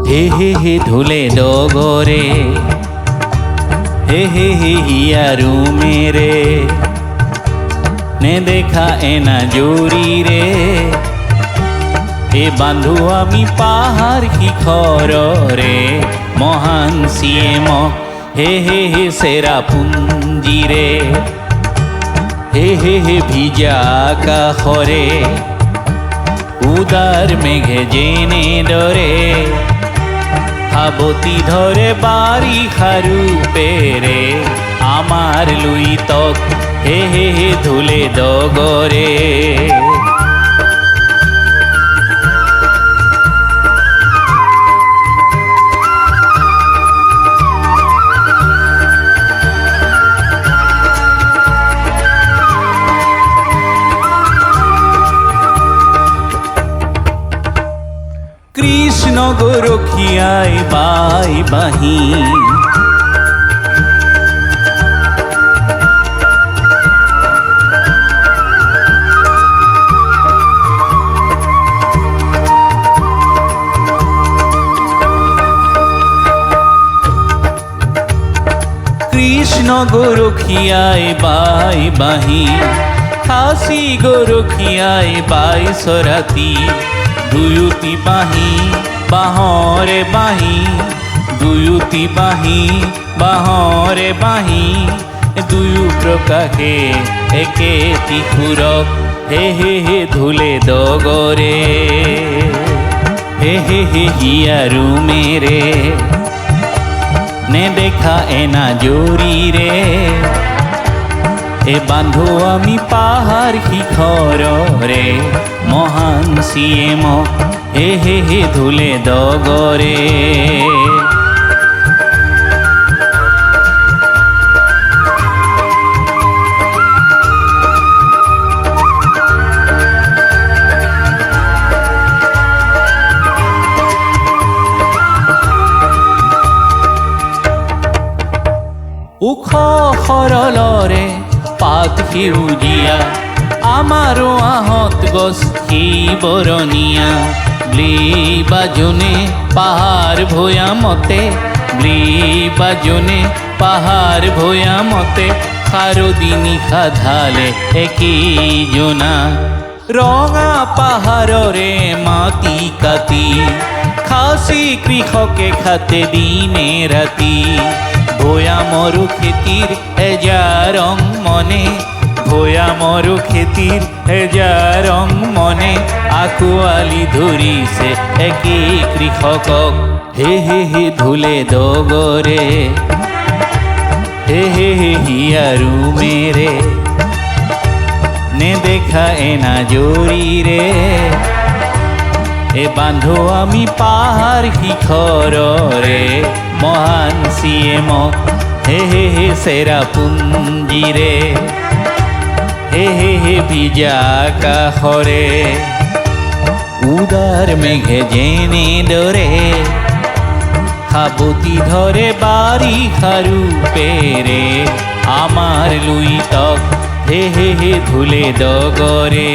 হে হে হে ধুলে ডগরে, হে হে হে হিয়ারু মেরে, নে দেখা এনা জুরি রে। এ বান্ধু আমি পাহাড় শিখরে, মহান সিএম হে হে হে চেৰাপুঞ্জী রে। হে হে হে ভিজা আকাশরে, উদার মেঘে জেনে ডরে, সাবতি ধরে বাৰিষাৰ ৰূপেৰে, আমাৰ লুইতক হে হে হে ধুলে ডগৰে। কৃষ্ণ গরখিয়াই বাই বাহি, কৃষ্ণ গরখিয়াই বাই বাহি, খাসি গরখিয়াই বাই সরাতি। দুয়ুতি বাহি বাহরে বাহি, দুয়ুতি বাহি বাহরে বাহি, দুয়ু প্রকাশে একেটি সুৰক হে হে হে ধুলে ডগৰে। হে হে হে হিয়াৰু মেৰে, নেদেখা এনা জুৰি রে। এ বান্ধু আমি পাহাড় শিখরে, মহান সিএম হে হে হে ধুলে ডগরে। ওখ সৰলৰে পাত সেউজীয়া, আমাৰো আহঁত গছ সি বৰণীয়া। ব্লি বাজনে পাহাৰ ভৈয়ামতে, ব্লি বাজনে পাহাৰ ভৈয়ামতে, শাৰদী নিশা ঢালে একেই জোনা। ৰঙা পাহাৰৰে মাটি কাটি, খাচী কৃষকে খাতে দিনে ৰাতি। ভৈয়ামৰো খেতিৰ হেজা ৰং মনে, ভৈয়ামৰো খেতিৰ হেজা ৰং মনে, আঁকোৱালি ধৰিছে একেই কৃষকক হে হে হে ধুলে ডগৰে। হে হে হে হিয়াৰু মেৰে, নেদেখা এনা জুৰি রে। এ বান্ধু আমি পাহাড় শিখরে, মহান সিএম হে হে হে চেৰাপুঞ্জী রে। হে হে হে ভিজা আকাশরে, উদার মেঘে জেনে ডরে, সাবতি ধরে বাৰিষাৰ ৰূপেৰে, আমাৰ লুইতক হে হে হে ধুলে ডগৰে।